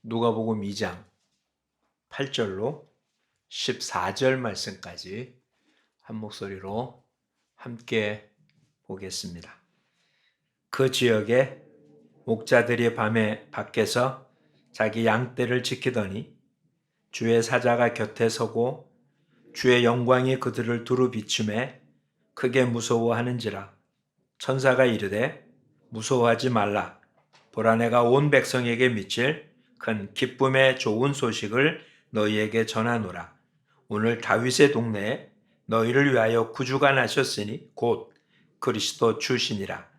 누가복음 2장 8절로 14절 말씀까지 한 목소리로 함께 보겠습니다. 그 지역에 목자들이 밤에 밖에서 자기 양떼를 지키더니 주의 사자가 곁에 서고 주의 영광이 그들을 두루 비추매 크게 무서워하는지라. 천사가 이르되 무서워하지 말라. 보라, 내가 온 백성에게 미칠 큰 기쁨의 좋은 소식을 너희에게 전하노라. 오늘 다윗의 동네에 너희를 위하여 구주가 나셨으니 곧 그리스도 주시니라.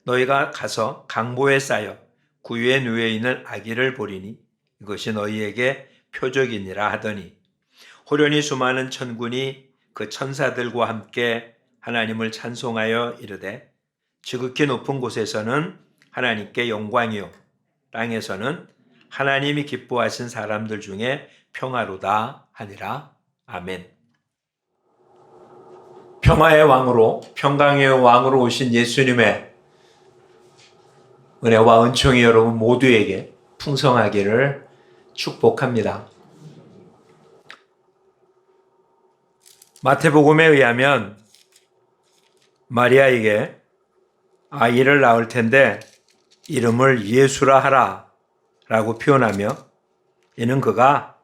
너희가 가서 강보에 쌓여 구유에 누워 있는 아기를 보리니 이것이 너희에게 표적이니라 하더니, 호련히 수많은 천군이 그 천사들과 함께 하나님을 찬송하여 이르되, 지극히 높은 곳에서는 하나님께 영광이요 땅에서는 하나님이 기뻐하신 사람들 중에 평화로다 하니라. 아멘. 평화의 왕으로, 평강의 왕으로 오신 예수님의 은혜와 은총이 여러분 모두에게 풍성하기를 축복합니다. 마태복음에 의하면 마리아에게 아이를 낳을 텐데 이름을 예수라 하라 라고 표현하며, 이는 그가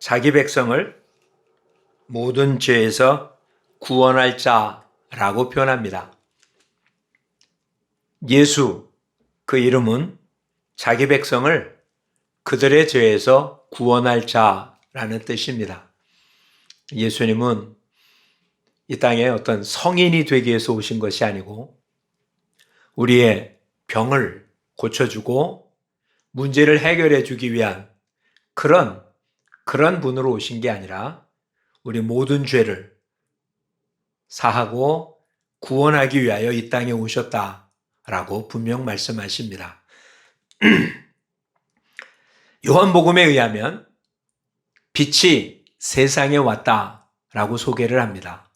자기 백성을 모든 죄에서 구원할 자라고 표현합니다. 예수, 그 이름은 자기 백성을 그들의 죄에서 구원할 자라는 뜻입니다. 예수님은 이 땅에 어떤 성인이 되기 위해서 오신 것이 아니고 우리의 병을 고쳐주고 문제를 해결해 주기 위한 그런 분으로 오신 게 아니라 우리 모든 죄를 사하고 구원하기 위하여 이 땅에 오셨다라고 분명 말씀하십니다. 요한복음에 의하면 빛이 세상에 왔다라고 소개를 합니다.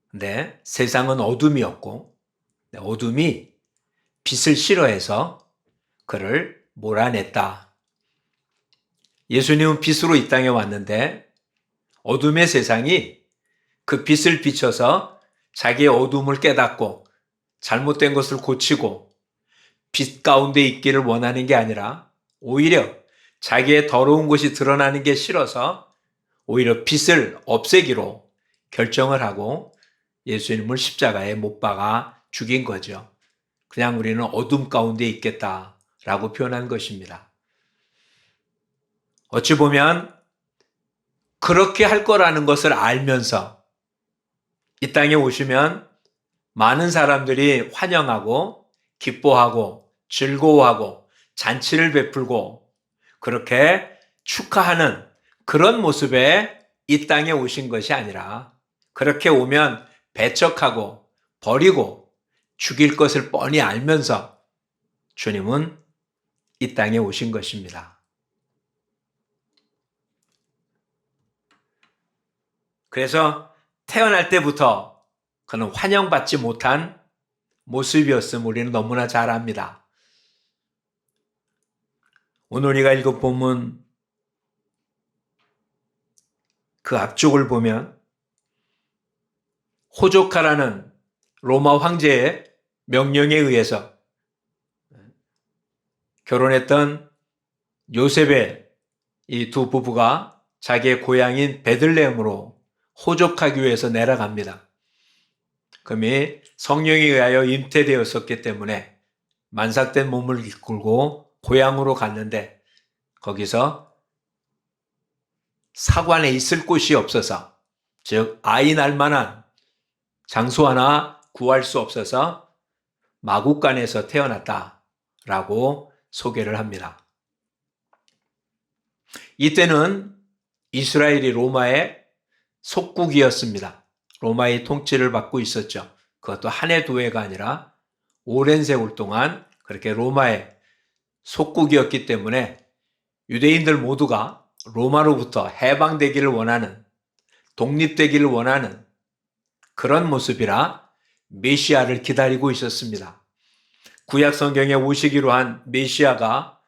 근데 세상은 어둠이었고 어둠이 빛을 싫어해서 그를 몰아냈다. 예수님은 빛으로 이 땅에 왔는데 어둠의 세상이 그 빛을 비춰서 자기의 어둠을 깨닫고 잘못된 것을 고치고 빛 가운데 있기를 원하는 게 아니라 오히려 자기의 더러운 것이 드러나는 게 싫어서 오히려 빛을 없애기로 결정을 하고 예수님을 십자가에 못 박아 죽인 거죠. 그냥 우리는 어둠 가운데 있겠다라고 표현한 것입니다. 어찌 보면 그렇게 할 거라는 것을 알면서 이 땅에 오시면 많은 사람들이 환영하고 기뻐하고 즐거워하고 잔치를 베풀고 그렇게 축하하는 그런 모습에 이 땅에 오신 것이 아니라, 그렇게 오면 배척하고 버리고 죽일 것을 뻔히 알면서 주님은 이 땅에 오신 것입니다. 그래서 태어날 때부터 그는 환영받지 못한 모습이었음을 우리는 너무나 잘 압니다. 오늘 우리가 읽은 본문 그 앞쪽을 보면 호족하라는 로마 황제의 명령에 의해서 결혼했던 요셉의 이 두 부부가 자기의 고향인 베들레헴으로 호족하기 위해서 내려갑니다. 그럼이 성령에 의하여 잉태되었었기 때문에 만삭된 몸을 이끌고 고향으로 갔는데 거기서 사관에 있을 곳이 없어서, 즉 아이 낳을 만한 장소 하나 구할 수 없어서 마구간에서 태어났다라고 소개를 합니다. 이때는 이스라엘이 로마의 속국이었습니다. 로마의 통치를 받고 있었죠. 그것도 한 해 두 해가 아니라 오랜 세월 동안 그렇게 로마의 속국이었기 때문에 유대인들 모두가 로마로부터 해방되기를 원하는, 독립되기를 원하는 그런 모습이라 메시아를 기다리고 있었습니다. 구약 성경에 오시기로 한 메시아가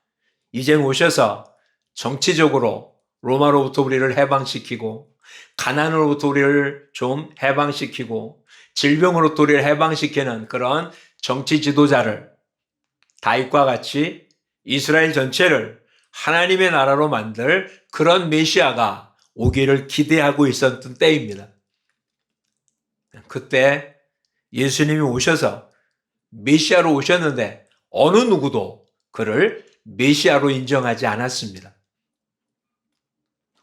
이젠 오셔서 정치적으로 로마로부터 우리를 해방시키고 가난으로부터 우리를 좀 해방시키고 질병으로부터 우리를 해방시키는 그런 정치 지도자를 다윗과 같이 이스라엘 전체를 하나님의 나라로 만들 그런 메시아가 오기를 기대하고 있었던 때입니다. 그때 예수님이 오셔서 메시아로 오셨는데 어느 누구도 그를 메시아로 인정하지 않았습니다.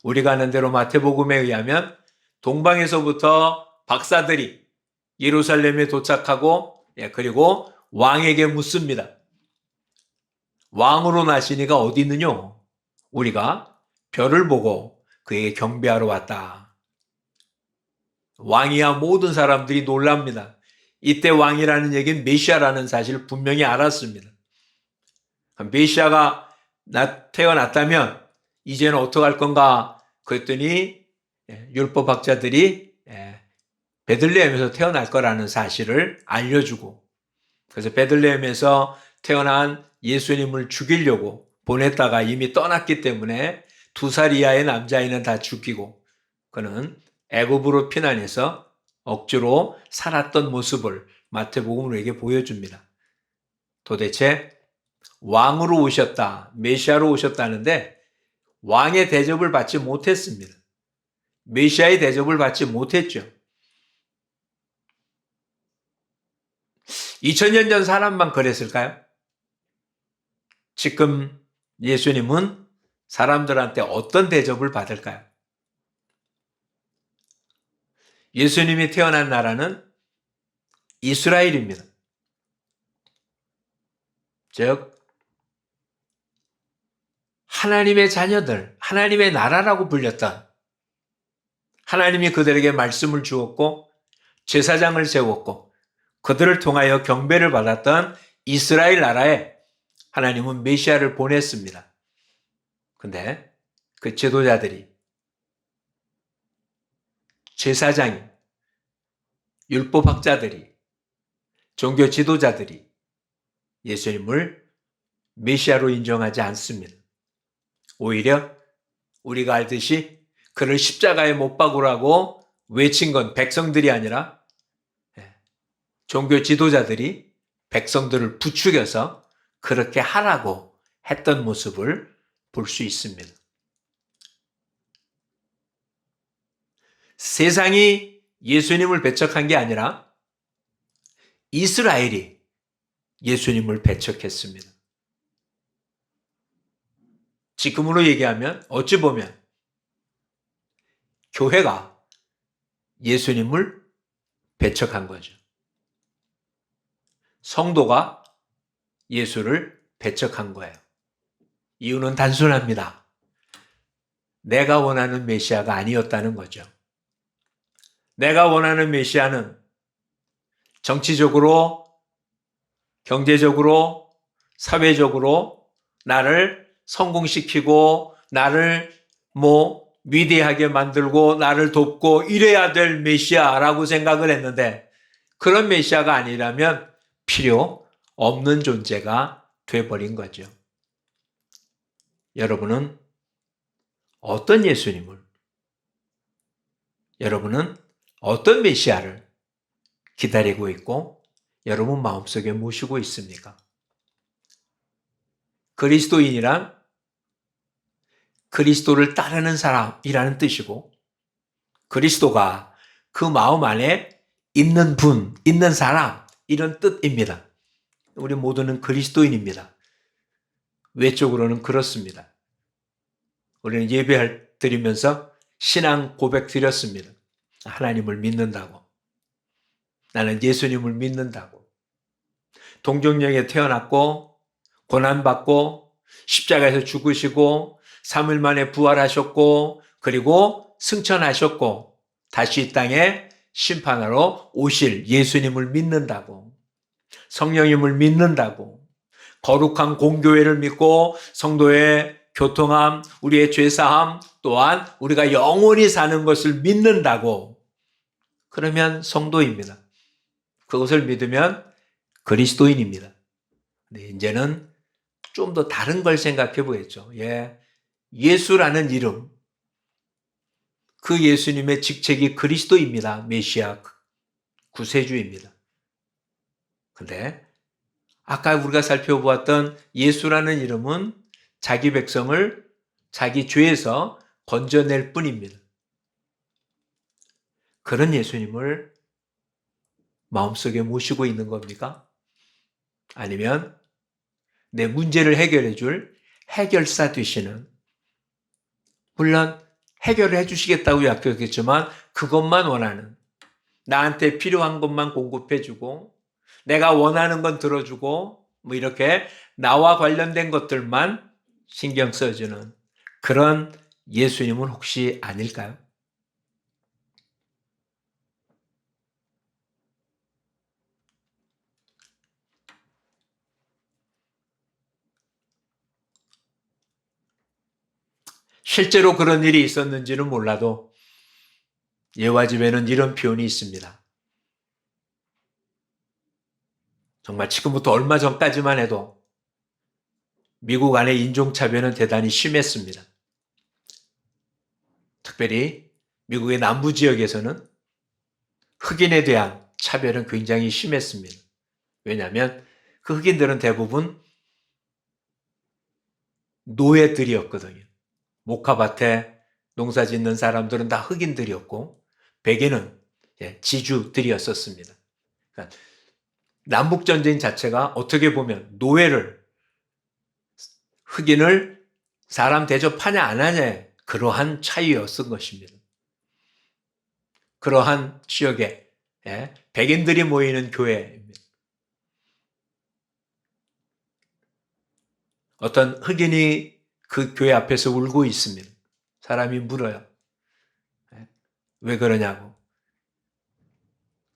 우리가 아는 대로 마태복음에 의하면 동방에서부터 박사들이 예루살렘에 도착하고 그리고 왕에게 묻습니다. 왕으로 나시니가 어디 있느뇨? 우리가 별을 보고 그에게 경배하러 왔다. 왕이야 모든 사람들이 놀랍니다. 이때 왕이라는 얘기는 메시아라는 사실을 분명히 알았습니다. 메시아가 태어났다면 이제는 어떡할 건가? 그랬더니 율법학자들이 베들레헴에서 태어날 거라는 사실을 알려주고 그래서 베들레헴에서 태어난 예수님을 죽이려고 보냈다가 이미 떠났기 때문에 2살 이하의 남자아이는 다 죽이고 그는 애굽으로 피난해서 억지로 살았던 모습을 마태복음으로 우리에게 보여줍니다. 도대체 왕으로 오셨다, 메시아로 오셨다는데 왕의 대접을 받지 못했습니다. 메시아의 대접을 받지 못했죠. 2000년 전 사람만 그랬을까요? 지금 예수님은 사람들한테 어떤 대접을 받을까요? 예수님이 태어난 나라는 이스라엘입니다. 즉 하나님의 자녀들, 하나님의 나라라고 불렸던 하나님이 그들에게 말씀을 주었고 제사장을 세웠고 그들을 통하여 경배를 받았던 이스라엘 나라에 하나님은 메시아를 보냈습니다. 근데 그 지도자들이 제사장이 율법학자들이 종교 지도자들이 예수님을 메시아로 인정하지 않습니다. 오히려 우리가 알듯이 그를 십자가에 못 박으라고 외친 건 백성들이 아니라 종교 지도자들이 백성들을 부추겨서 그렇게 하라고 했던 모습을 볼 수 있습니다. 세상이 예수님을 배척한 게 아니라 이스라엘이 예수님을 배척했습니다. 지금으로 얘기하면 어찌 보면 교회가 예수님을 배척한 거죠. 성도가 예수를 배척한 거예요. 이유는 단순합니다. 내가 원하는 메시아가 아니었다는 거죠. 내가 원하는 메시아는 정치적으로, 경제적으로, 사회적으로 나를 성공시키고 나를 위대하게 만들고 나를 돕고 이래야 될 메시아라고 생각을 했는데 그런 메시아가 아니라면 필요 없는 존재가 돼버린 거죠. 여러분은 어떤 예수님을, 여러분은 어떤 메시아를 기다리고 있고 여러분 마음속에 모시고 있습니까? 그리스도인이란 그리스도를 따르는 사람이라는 뜻이고 그리스도가 그 마음 안에 있는 분, 있는 사람 이런 뜻입니다. 우리 모두는 그리스도인입니다. 외적으로는 그렇습니다. 우리는 예배 드리면서 신앙 고백 드렸습니다. 하나님을 믿는다고. 나는 예수님을 믿는다고. 동정령에 태어났고 고난받고 십자가에서 죽으시고 3일 만에 부활하셨고 그리고 승천하셨고 다시 이 땅에 심판하러 오실 예수님을 믿는다고. 성령님을 믿는다고. 거룩한 공교회를 믿고 성도의 교통함, 우리의 죄사함 또한 우리가 영원히 사는 것을 믿는다고. 그러면 성도입니다. 그것을 믿으면 그리스도인입니다. 네, 이제는 좀 더 다른 걸 생각해 보겠죠. 예. 예수라는 이름, 그 예수님의 직책이 그리스도입니다. 메시아, 구세주입니다. 근데 아까 우리가 살펴보았던 예수라는 이름은 자기 백성을 자기 죄에서 건져낼 뿐입니다. 그런 예수님을 마음속에 모시고 있는 겁니까? 아니면 내 문제를 해결해 줄 해결사 되시는, 물론 해결을 해주시겠다고 약속했지만 그것만 원하는, 나한테 필요한 것만 공급해주고 내가 원하는 건 들어주고 뭐 이렇게 나와 관련된 것들만 신경 써주는 그런 예수님은 혹시 아닐까요? 실제로 그런 일이 있었는지는 몰라도 예화 집에는 이런 표현이 있습니다. 정말 지금부터 얼마 전까지만 해도 미국 안의 인종차별은 대단히 심했습니다. 특별히 미국의 남부 지역에서는 흑인에 대한 차별은 굉장히 심했습니다. 왜냐하면 그 흑인들은 대부분 노예들이었거든요. 목화밭에 농사 짓는 사람들은 다 흑인들이었고 백인은 지주들이었었습니다. 그러니까 남북전쟁 자체가 어떻게 보면 노예를, 흑인을 사람 대접하냐 안 하냐의 그러한 차이였던 것입니다. 그러한 지역에 백인들이 모이는 교회입니다. 어떤 흑인이 그 교회 앞에서 울고 있습니다. 사람이 물어요. 왜 그러냐고.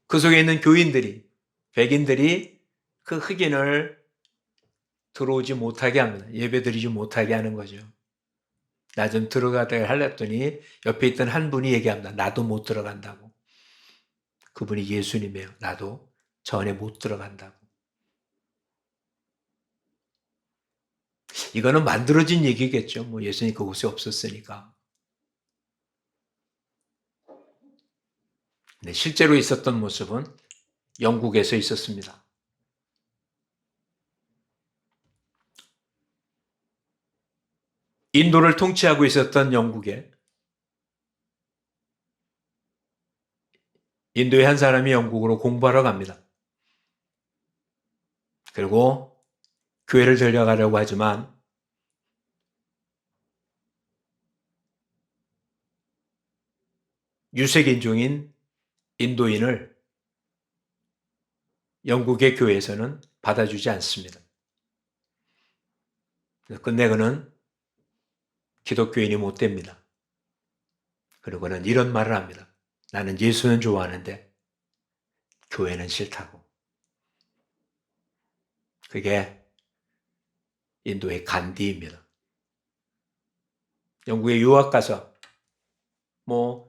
그 속에 있는 교인들이, 백인들이 그 흑인을 들어오지 못하게 합니다. 예배드리지 못하게 하는 거죠. 나 좀 들어가야 하랬더니 옆에 있던 한 분이 얘기합니다. 나도 못 들어간다고. 그분이 예수님이에요. 나도 저 안에 못 들어간다고. 이거는 만들어진 얘기겠죠. 뭐 예수님 그곳에 없었으니까. 네, 실제로 있었던 모습은 영국에서 있었습니다. 인도를 통치하고 있었던 영국에 인도의 한 사람이 영국으로 공부하러 갑니다. 그리고 교회를 들려가려고 하지만 유색인종인 인도인을 영국의 교회에서는 받아주지 않습니다. 끝내 그는 기독교인이 못 됩니다. 그리고는 이런 말을 합니다. 나는 예수는 좋아하는데 교회는 싫다고. 그게 인도의 간디입니다. 영국에 유학 가서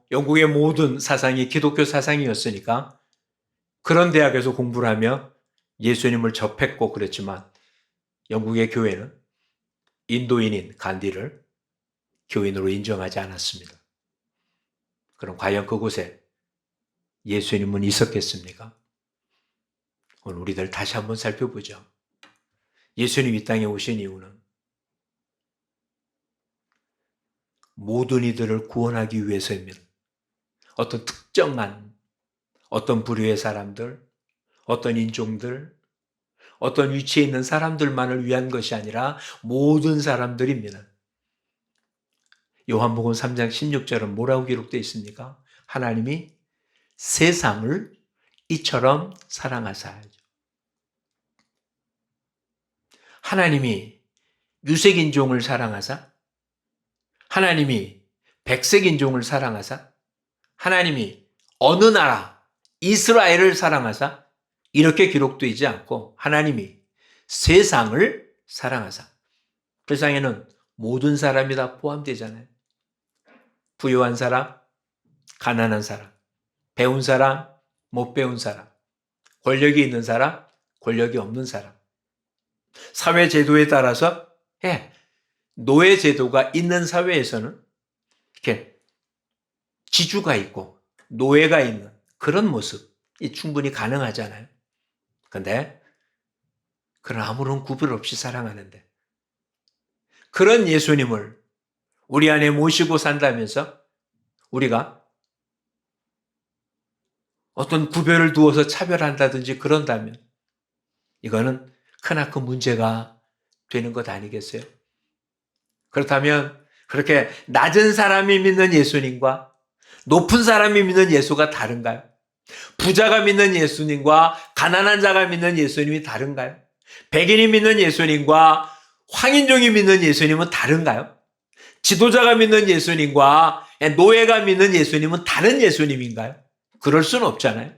영국의 모든 사상이 기독교 사상이었으니까 그런 대학에서 공부를 하며 예수님을 접했고 그랬지만 영국의 교회는 인도인인 간디를 교인으로 인정하지 않았습니다. 그럼 과연 그곳에 예수님은 있었겠습니까? 오늘 우리들 다시 한번 살펴보죠. 예수님 이 땅에 오신 이유는 모든 이들을 구원하기 위해서입니다. 어떤 특정한 어떤 부류의 사람들, 어떤 인종들, 어떤 위치에 있는 사람들만을 위한 것이 아니라 모든 사람들입니다. 요한복음 3장 16절은 뭐라고 기록되어 있습니까? 하나님이 세상을 이처럼 사랑하사. 하나님이 유색인종을 사랑하사, 하나님이 백색인종을 사랑하사, 하나님이 어느 나라, 이스라엘을 사랑하사, 이렇게 기록되지 않고 하나님이 세상을 사랑하사. 세상에는 모든 사람이 다 포함되잖아요. 부유한 사람, 가난한 사람, 배운 사람, 못 배운 사람, 권력이 있는 사람, 권력이 없는 사람. 사회 제도에 따라서 노예 제도가 있는 사회에서는 이렇게 지주가 있고 노예가 있는 그런 모습이 충분히 가능하잖아요. 근데 그런 아무런 구별 없이 사랑하는데 그런 예수님을 우리 안에 모시고 산다면서 우리가 어떤 구별을 두어서 차별한다든지 그런다면 이거는 크나큰 문제가 되는 것 아니겠어요? 그렇다면 그렇게 낮은 사람이 믿는 예수님과 높은 사람이 믿는 예수가 다른가요? 부자가 믿는 예수님과 가난한 자가 믿는 예수님이 다른가요? 백인이 믿는 예수님과 황인종이 믿는 예수님은 다른가요? 지도자가 믿는 예수님과 노예가 믿는 예수님은 다른 예수님인가요? 그럴 수는 없잖아요.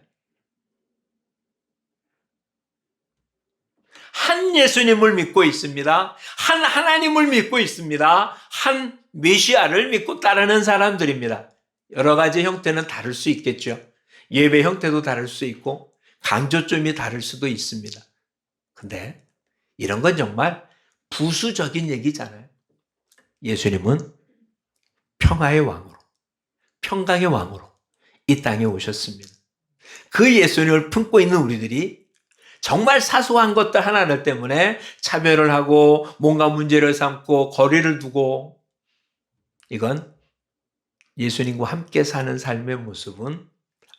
한 예수님을 믿고 있습니다. 한 하나님을 믿고 있습니다. 한 메시아를 믿고 따르는 사람들입니다. 여러 가지 형태는 다를 수 있겠죠. 예배 형태도 다를 수 있고 강조점이 다를 수도 있습니다. 근데 이런 건 정말 부수적인 얘기잖아요. 예수님은 평화의 왕으로, 평강의 왕으로 이 땅에 오셨습니다. 그 예수님을 품고 있는 우리들이 정말 사소한 것들 하나들 때문에 차별을 하고 뭔가 문제를 삼고 거리를 두고 이건 예수님과 함께 사는 삶의 모습은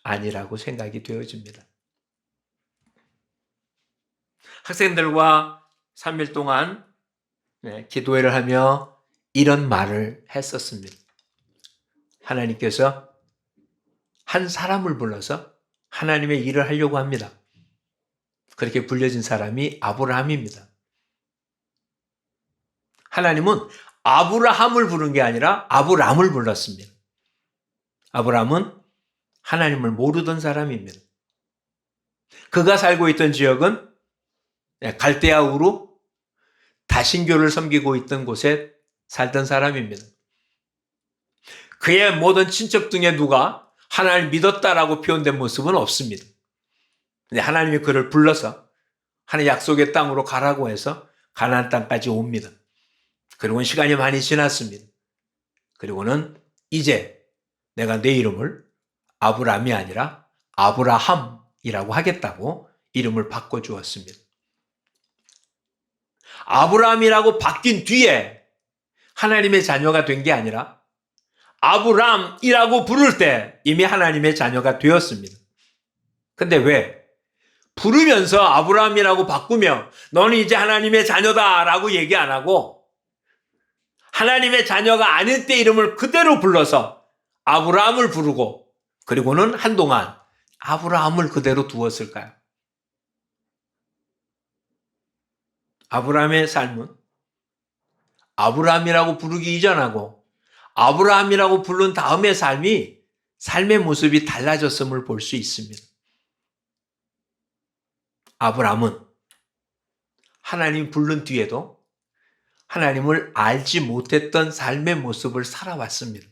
아니라고 생각이 되어집니다. 학생들과 3일 동안 기도회를 하며 이런 말을 했었습니다. 하나님께서 한 사람을 불러서 하나님의 일을 하려고 합니다. 그렇게 불려진 사람이 아브라함입니다. 하나님은 아브라함을 부른 게 아니라 아브람을 불렀습니다. 아브라함은 하나님을 모르던 사람입니다. 그가 살고 있던 지역은 갈대아 우루 다신교를 섬기고 있던 곳에 살던 사람입니다. 그의 모든 친척 중에 누가 하나님을 믿었다라고 표현된 모습은 없습니다. 근데 하나님이 그를 불러서 하나님 약속의 땅으로 가라고 해서 가나안 땅까지 옵니다. 그리고는 시간이 많이 지났습니다. 그리고는 이제 내가 내 이름을 아브람이 아니라 아브라함이라고 하겠다고 이름을 바꿔주었습니다. 아브람이라고 바뀐 뒤에 하나님의 자녀가 된 게 아니라 아브람이라고 부를 때 이미 하나님의 자녀가 되었습니다. 근데 왜? 부르면서 아브라함이라고 바꾸며 너는 이제 하나님의 자녀다라고 얘기 안 하고 하나님의 자녀가 아닐 때 이름을 그대로 불러서 아브라함을 부르고 그리고는 한동안 아브라함을 그대로 두었을까요? 아브라함의 삶은 아브라함이라고 부르기 이전하고 아브라함이라고 부른 다음의 삶이 삶의 모습이 달라졌음을 볼 수 있습니다. 아브라함은 하나님 부른 뒤에도 하나님을 알지 못했던 삶의 모습을 살아왔습니다.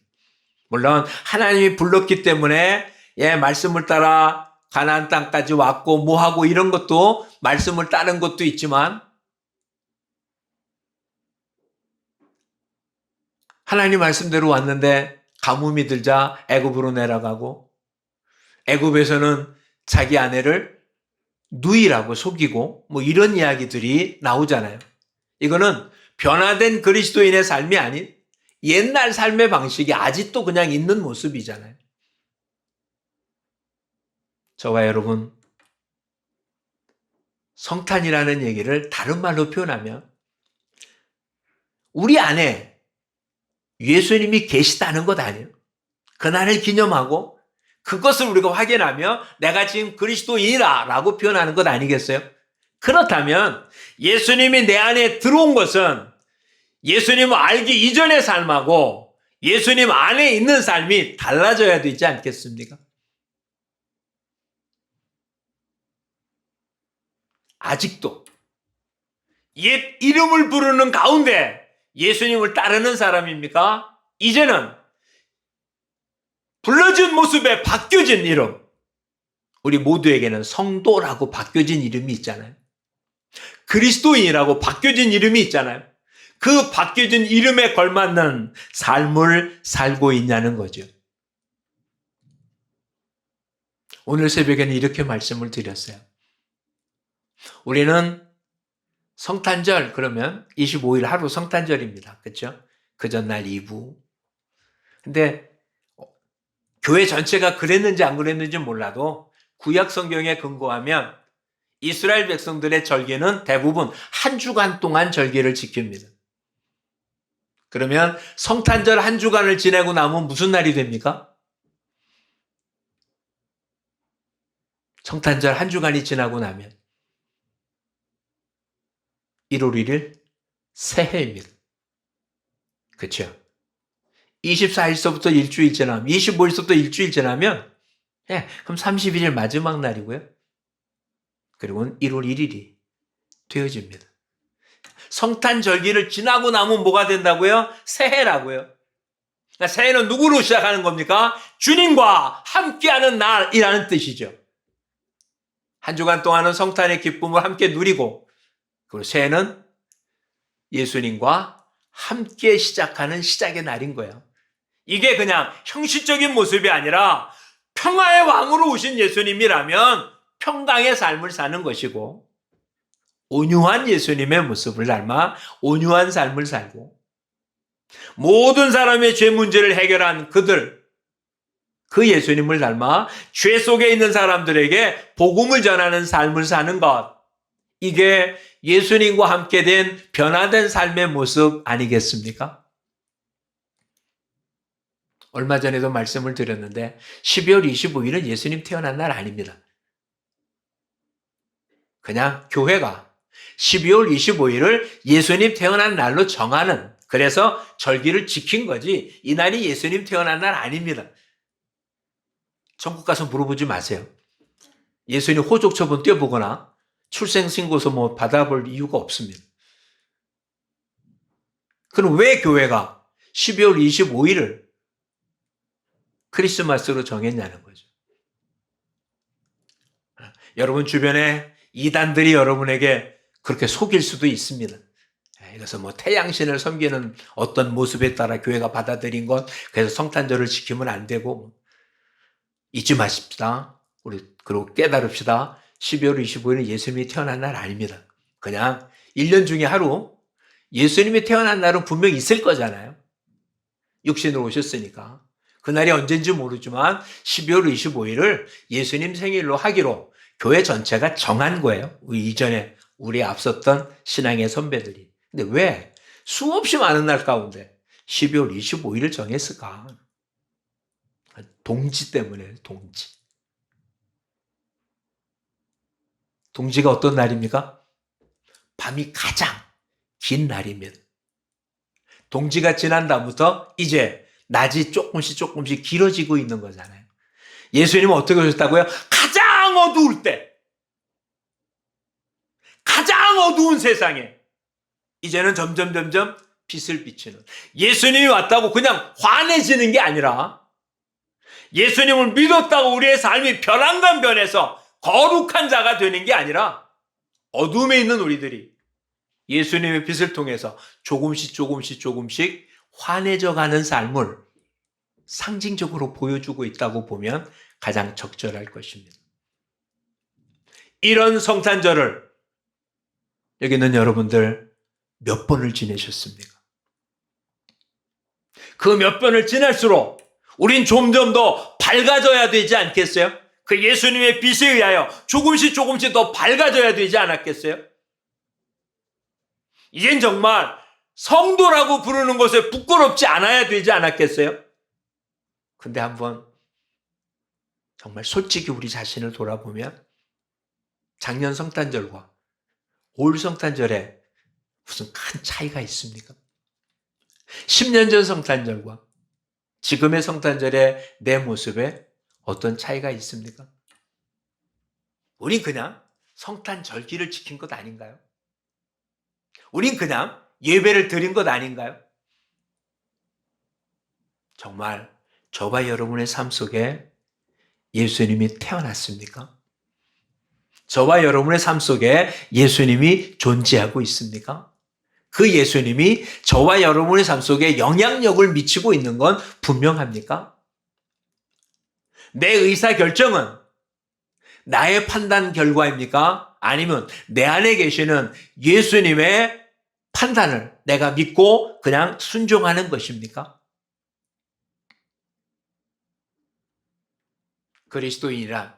물론 하나님이 불렀기 때문에 말씀을 따라 가나안 땅까지 왔고 뭐하고 이런 것도 말씀을 따른 것도 있지만 하나님 말씀대로 왔는데 가뭄이 들자 애굽으로 내려가고 애굽에서는 자기 아내를 누이라고 속이고 뭐 이런 이야기들이 나오잖아요. 이거는 변화된 그리스도인의 삶이 아닌 옛날 삶의 방식이 아직도 그냥 있는 모습이잖아요. 저와 여러분, 성탄이라는 얘기를 다른 말로 표현하면 우리 안에 예수님이 계시다는 것 아니에요. 그날을 기념하고 그것을 우리가 확인하며 내가 지금 그리스도인이다 라고 표현하는 것 아니겠어요? 그렇다면 예수님이 내 안에 들어온 것은 예수님을 알기 이전의 삶하고 예수님 안에 있는 삶이 달라져야 되지 않겠습니까? 아직도 옛 이름을 부르는 가운데 예수님을 따르는 사람입니까? 이제는 불러진 모습에 바뀌어진 이름, 우리 모두에게는 성도라고 바뀌어진 이름이 있잖아요. 그리스도인이라고 바뀌어진 이름이 있잖아요. 그 바뀌어진 이름에 걸맞는 삶을 살고 있냐는 거죠. 오늘 새벽에는 이렇게 말씀을 드렸어요. 우리는 성탄절 그러면 25일 하루 성탄절입니다. 그렇죠? 그 전날 이브. 근데 교회 전체가 그랬는지 안 그랬는지 몰라도 구약 성경에 근거하면 이스라엘 백성들의 절기는 대부분 한 주간 동안 절기를 지킵니다. 그러면 성탄절 한 주간을 지내고 나면 무슨 날이 됩니까? 성탄절 한 주간이 지나고 나면 1월 1일 새해입니다. 그렇죠? 24일서부터 일주일 지나면 25일서부터 일주일 지나면 그럼 31일 마지막 날이고요. 그리고는 1월 1일이 되어집니다. 성탄절기를 지나고 나면 뭐가 된다고요? 새해라고요. 그러니까 새해는 누구로 시작하는 겁니까? 주님과 함께하는 날이라는 뜻이죠. 한 주간 동안은 성탄의 기쁨을 함께 누리고 그리고 새해는 예수님과 함께 시작하는 시작의 날인 거예요. 이게 그냥 형식적인 모습이 아니라 평화의 왕으로 오신 예수님이라면 평강의 삶을 사는 것이고 온유한 예수님의 모습을 닮아 온유한 삶을 살고 모든 사람의 죄 문제를 해결한 그 예수님을 닮아 죄 속에 있는 사람들에게 복음을 전하는 삶을 사는 것, 이게 예수님과 함께 된 변화된 삶의 모습 아니겠습니까? 얼마 전에도 말씀을 드렸는데 12월 25일은 예수님 태어난 날 아닙니다. 그냥 교회가 12월 25일을 예수님 태어난 날로 정하는, 그래서 절기를 지킨 거지 이 날이 예수님 태어난 날 아닙니다. 천국 가서 물어보지 마세요. 예수님 호족처분 떼어보거나 출생신고서 받아볼 이유가 없습니다. 그럼 왜 교회가 12월 25일을 크리스마스로 정했냐는 거죠. 여러분 주변에 이단들이 여러분에게 그렇게 속일 수도 있습니다. 그래서 태양신을 섬기는 어떤 모습에 따라 교회가 받아들인 것, 그래서 성탄절을 지키면 안 되고, 잊지 마십시다. 그리고 깨달읍시다. 12월 25일은 예수님이 태어난 날 아닙니다. 그냥 1년 중에 하루 예수님이 태어난 날은 분명히 있을 거잖아요. 육신으로 오셨으니까. 그날이 언젠지 모르지만 12월 25일을 예수님 생일로 하기로 교회 전체가 정한 거예요. 이전에 우리 앞섰던 신앙의 선배들이. 근데 왜 수없이 많은 날 가운데 12월 25일을 정했을까? 동지 때문에. 동지가 어떤 날입니까? 밤이 가장 긴 날입니다. 동지가 지난 다음부터 이제 낮이 조금씩 길어지고 있는 거잖아요. 예수님은 어떻게 오셨다고요? 가장 어두울 때, 가장 어두운 세상에 이제는 점점 빛을 비치는, 예수님이 왔다고 그냥 환해지는 게 아니라 예수님을 믿었다고 우리의 삶이 변한간 변해서 거룩한 자가 되는 게 아니라 어둠에 있는 우리들이 예수님의 빛을 통해서 조금씩 환해져 가는 삶을 상징적으로 보여주고 있다고 보면 가장 적절할 것입니다. 이런 성탄절을 여기 있는 여러분들 몇 번을 지내셨습니까? 그 몇 번을 지날수록 우린 점점 더 밝아져야 되지 않겠어요? 그 예수님의 빛에 의하여 조금씩 더 밝아져야 되지 않았겠어요? 이젠 정말 성도라고 부르는 것에 부끄럽지 않아야 되지 않았겠어요? 근데 한번 정말 솔직히 우리 자신을 돌아보면 작년 성탄절과 올 성탄절에 무슨 큰 차이가 있습니까? 10년 전 성탄절과 지금의 성탄절의 내 모습에 어떤 차이가 있습니까? 우린 그냥 성탄절기를 지킨 것 아닌가요? 우린 그냥 예배를 드린 것 아닌가요? 정말 저와 여러분의 삶 속에 예수님이 태어났습니까? 저와 여러분의 삶 속에 예수님이 존재하고 있습니까? 그 예수님이 저와 여러분의 삶 속에 영향력을 미치고 있는 건 분명합니까? 내 의사결정은 나의 판단 결과입니까? 아니면 내 안에 계시는 예수님의 판단을 내가 믿고 그냥 순종하는 것입니까? 그리스도인이란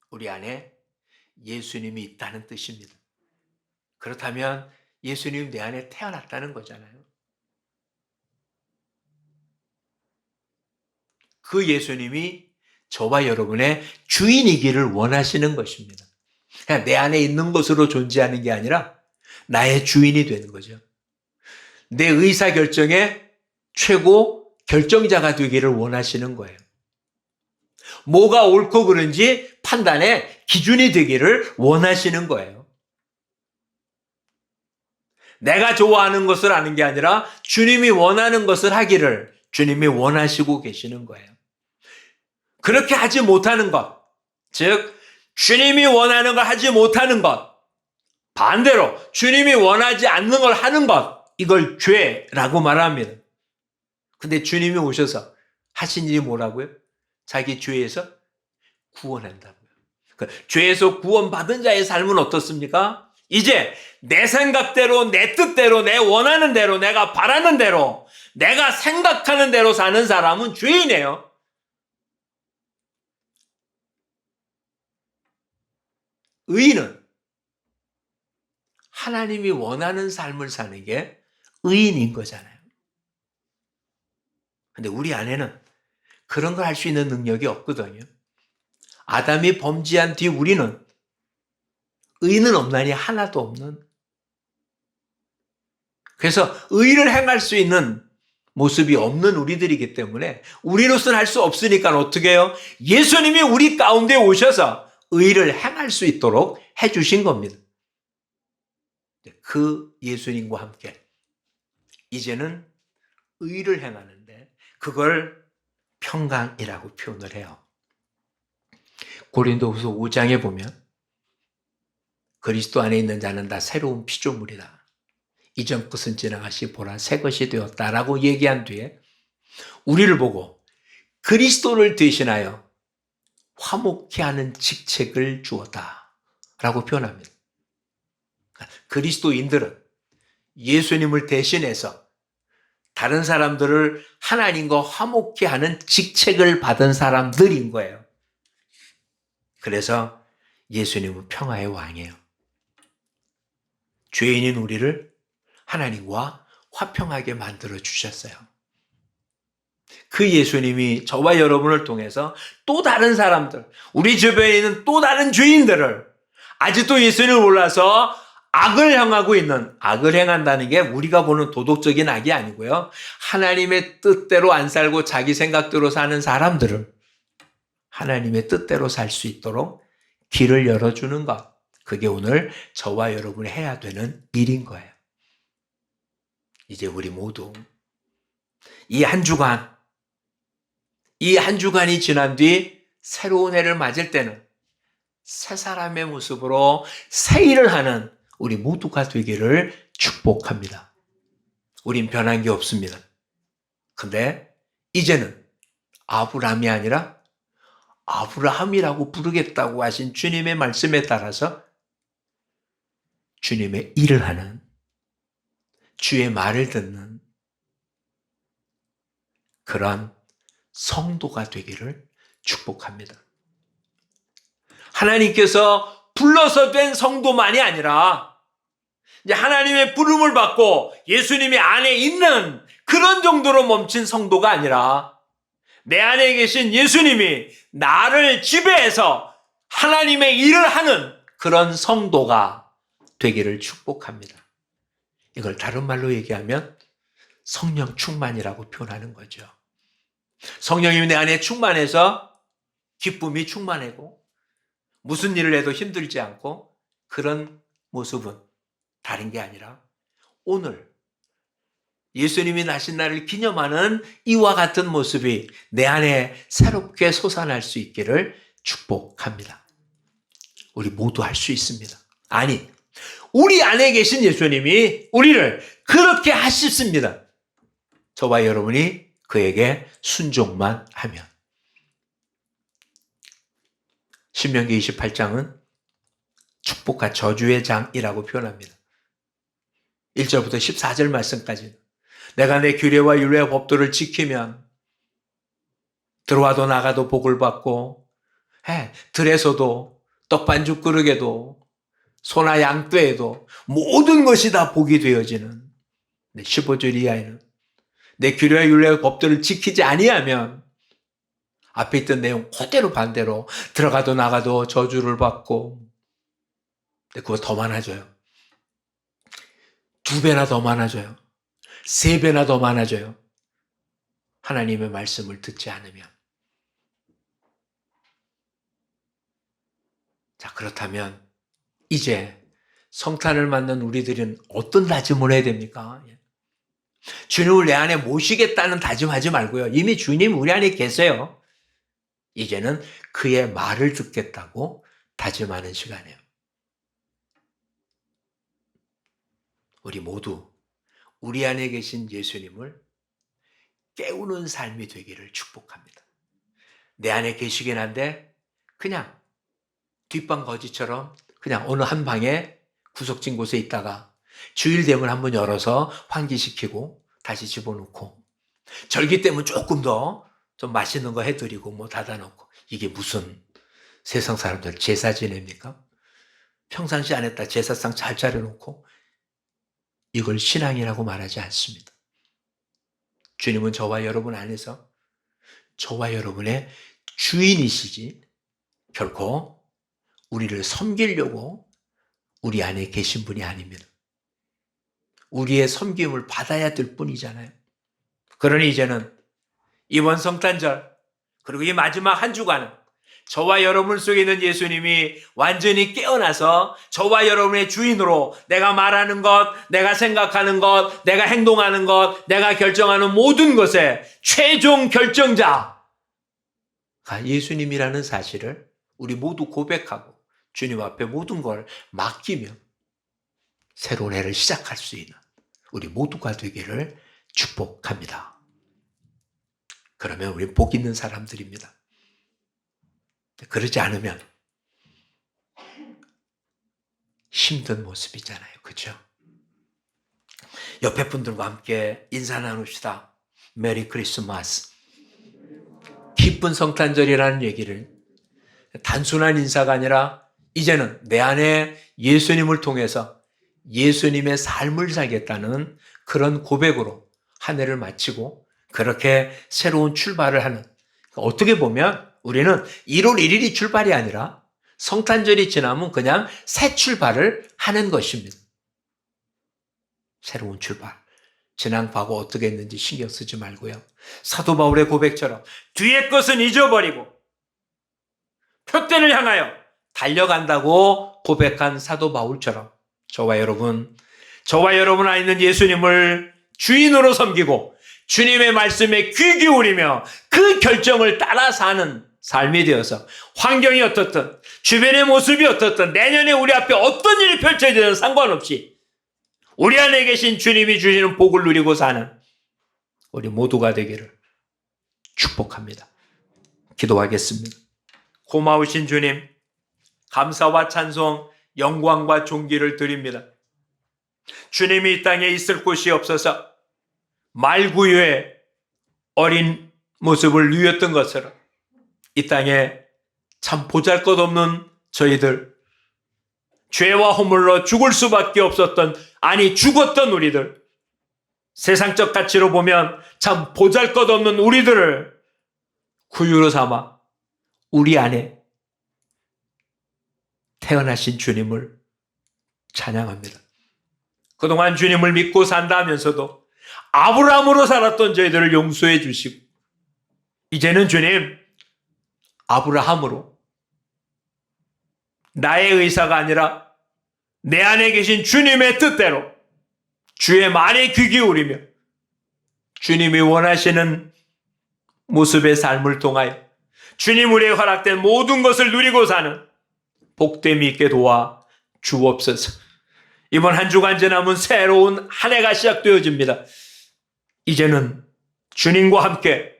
우리 안에 예수님이 있다는 뜻입니다. 그렇다면 예수님이 내 안에 태어났다는 거잖아요. 그 예수님이 저와 여러분의 주인이기를 원하시는 것입니다. 그냥 내 안에 있는 것으로 존재하는 게 아니라 나의 주인이 되는 거죠. 내 의사결정의 최고 결정자가 되기를 원하시는 거예요. 뭐가 옳고 그른지 판단의 기준이 되기를 원하시는 거예요. 내가 좋아하는 것을 하는 게 아니라 주님이 원하는 것을 하기를 주님이 원하시고 계시는 거예요. 그렇게 하지 못하는 것, 즉 주님이 원하는 걸 하지 못하는 것, 반대로 주님이 원하지 않는 걸 하는 것, 이걸 죄라고 말합니다. 근데 주님이 오셔서 하신 일이 뭐라고요? 자기 죄에서 구원한다고요. 죄에서 구원받은 자의 삶은 어떻습니까? 이제 내 생각대로, 내 뜻대로, 내 원하는 대로, 내가 바라는 대로, 내가 생각하는 대로 사는 사람은 죄인이에요. 의인은 하나님이 원하는 삶을 사는 게 의인인 거잖아요. 근데 우리 안에는 그런 걸 할 수 있는 능력이 없거든요. 아담이 범죄한 뒤 우리는 의는 없나니 하나도 없는. 그래서 의를 행할 수 있는 모습이 없는 우리들이기 때문에 우리로서는 할 수 없으니까 어떻게 해요? 예수님이 우리 가운데 오셔서 의를 행할 수 있도록 해주신 겁니다. 그 예수님과 함께 이제는 의를 행하는데 그걸 평강이라고 표현을 해요. 고린도후서 5장에 보면 그리스도 안에 있는 자는 다 새로운 피조물이다. 이전 것은 지나가시 보라 새 것이 되었다라고 얘기한 뒤에 우리를 보고 그리스도를 대신하여 화목케 하는 직책을 주었다라고 표현합니다. 그리스도인들은 예수님을 대신해서 다른 사람들을 하나님과 화목케 하는 직책을 받은 사람들인 거예요. 그래서 예수님은 평화의 왕이에요. 죄인인 우리를 하나님과 화평하게 만들어 주셨어요. 그 예수님이 저와 여러분을 통해서 또 다른 사람들, 우리 주변에 있는 또 다른 죄인들을 아직도 예수님을 몰라서 악을 행하고 있는, 악을 행한다는 게 우리가 보는 도덕적인 악이 아니고요. 하나님의 뜻대로 안 살고 자기 생각대로 사는 사람들을 하나님의 뜻대로 살 수 있도록 길을 열어주는 것. 그게 오늘 저와 여러분이 해야 되는 일인 거예요. 이제 우리 모두 이 한 주간이 지난 뒤 새로운 해를 맞을 때는 새 사람의 모습으로 새 일을 하는 우리 모두가 되기를 축복합니다. 우린 변한 게 없습니다. 근데 이제는 아브라함이 아니라 아브라함이라고 부르겠다고 하신 주님의 말씀에 따라서 주님의 일을 하는, 주의 말을 듣는 그런 성도가 되기를 축복합니다. 하나님께서 불러서 된 성도만이 아니라 이제 하나님의 부름을 받고 예수님이 안에 있는 그런 정도로 멈춘 성도가 아니라 내 안에 계신 예수님이 나를 지배해서 하나님의 일을 하는 그런 성도가 되기를 축복합니다. 이걸 다른 말로 얘기하면 성령 충만이라고 표현하는 거죠. 성령님이 내 안에 충만해서 기쁨이 충만하고 무슨 일을 해도 힘들지 않고 그런 모습은 다른 게 아니라 오늘 예수님이 나신 날을 기념하는 이와 같은 모습이 내 안에 새롭게 솟아날 수 있기를 축복합니다. 우리 모두 할 수 있습니다. 아니, 우리 안에 계신 예수님이 우리를 그렇게 하십니다. 저와 여러분이 그에게 순종만 하면. 신명기 28장은 축복과 저주의 장이라고 표현합니다. 1절부터 14절 말씀까지는 내가 내 규례와 율례와 법도를 지키면 들어와도 나가도 복을 받고 들에서도 떡반죽 그릇에도 소나 양떼에도 모든 것이 다 복이 되어지는 15절 이하에는 내 규례와 율례와 법도를 지키지 아니하면 앞에 있던 내용 그대로 반대로 들어가도 나가도 저주를 받고 그거 더 많아져요. 2배나 더 많아져요. 3배나 더 많아져요. 하나님의 말씀을 듣지 않으면. 자, 그렇다면 이제 성탄을 맞는 우리들은 어떤 다짐을 해야 됩니까? 주님을 내 안에 모시겠다는 다짐하지 말고요. 이미 주님 우리 안에 계세요. 이제는 그의 말을 듣겠다고 다짐하는 시간이에요. 우리 모두 우리 안에 계신 예수님을 깨우는 삶이 되기를 축복합니다. 내 안에 계시긴 한데 그냥 뒷방 거지처럼 그냥 어느 한 방에 구석진 곳에 있다가 주일 되면 한번 열어서 환기시키고 다시 집어넣고 절기 때문에 조금 더 좀 맛있는 거 해드리고 뭐 닫아놓고 이게 무슨 세상 사람들 제사 지냅니까? 평상시 안 했다 제사상 잘 차려놓고 이걸 신앙이라고 말하지 않습니다. 주님은 저와 여러분 안에서 저와 여러분의 주인이시지 결코 우리를 섬기려고 우리 안에 계신 분이 아닙니다. 우리의 섬김을 받아야 될 뿐이잖아요. 그러니 이제는 이번 성탄절 그리고 이 마지막 한 주간은 저와 여러분 속에 있는 예수님이 완전히 깨어나서 저와 여러분의 주인으로 내가 말하는 것, 내가 생각하는 것, 내가 행동하는 것, 내가 결정하는 모든 것의 최종 결정자가 예수님이라는 사실을 우리 모두 고백하고 주님 앞에 모든 걸 맡기며 새로운 해를 시작할 수 있는 우리 모두가 되기를 축복합니다. 그러면 우리 복 있는 사람들입니다. 그러지 않으면 힘든 모습이잖아요. 그렇죠? 옆에 분들과 함께 인사 나눕시다. 메리 크리스마스. 기쁜 성탄절이라는 얘기를 단순한 인사가 아니라 이제는 내 안에 예수님을 통해서 예수님의 삶을 살겠다는 그런 고백으로 한 해를 마치고 그렇게 새로운 출발을 하는, 어떻게 보면 우리는 1월 1일이 출발이 아니라 성탄절이 지나면 그냥 새 출발을 하는 것입니다. 새로운 출발. 지난 과거 어떻게 했는지 신경 쓰지 말고요. 사도 바울의 고백처럼 뒤의 것은 잊어버리고 표대를 향하여 달려간다고 고백한 사도 바울처럼 저와 여러분 안에 있는 예수님을 주인으로 섬기고 주님의 말씀에 귀 기울이며 그 결정을 따라 사는 삶이 되어서 환경이 어떻든 주변의 모습이 어떻든 내년에 우리 앞에 어떤 일이 펼쳐지든 상관없이 우리 안에 계신 주님이 주시는 복을 누리고 사는 우리 모두가 되기를 축복합니다. 기도하겠습니다. 고마우신 주님, 감사와 찬송, 영광과 존귀를 드립니다. 주님이 이 땅에 있을 곳이 없어서 말구유의 어린 모습을 누렸던 것처럼 이 땅에 참 보잘것없는 저희들, 죄와 허물로 죽을 수밖에 없었던, 아니 죽었던 우리들, 세상적 가치로 보면 참 보잘것없는 우리들을 구유로 삼아 우리 안에 태어나신 주님을 찬양합니다. 그동안 주님을 믿고 산다 하면서도 아브라함으로 살았던 저희들을 용서해 주시고 이제는 주님 아브라함으로 나의 의사가 아니라 내 안에 계신 주님의 뜻대로 주의 말에 귀 기울이며 주님이 원하시는 모습의 삶을 통하여 주님 우리에 허락된 모든 것을 누리고 사는 복됨이 있게 도와 주옵소서. 이번 한 주간 지나면 새로운 한 해가 시작되어집니다. 이제는 주님과 함께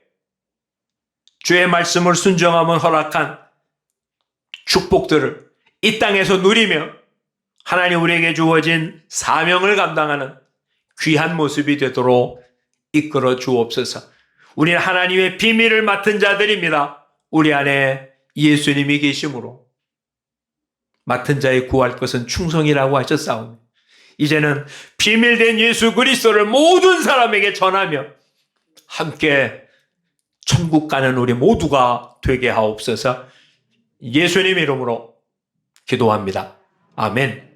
주의 말씀을 순종하면 허락한 축복들을 이 땅에서 누리며 하나님 우리에게 주어진 사명을 감당하는 귀한 모습이 되도록 이끌어 주옵소서. 우리는 하나님의 비밀을 맡은 자들입니다. 우리 안에 예수님이 계심으로 맡은 자의 구할 것은 충성이라고 하셨사오니 이제는 비밀된 예수 그리스도를 모든 사람에게 전하며 함께 천국 가는 우리 모두가 되게 하옵소서. 예수님 이름으로 기도합니다. 아멘.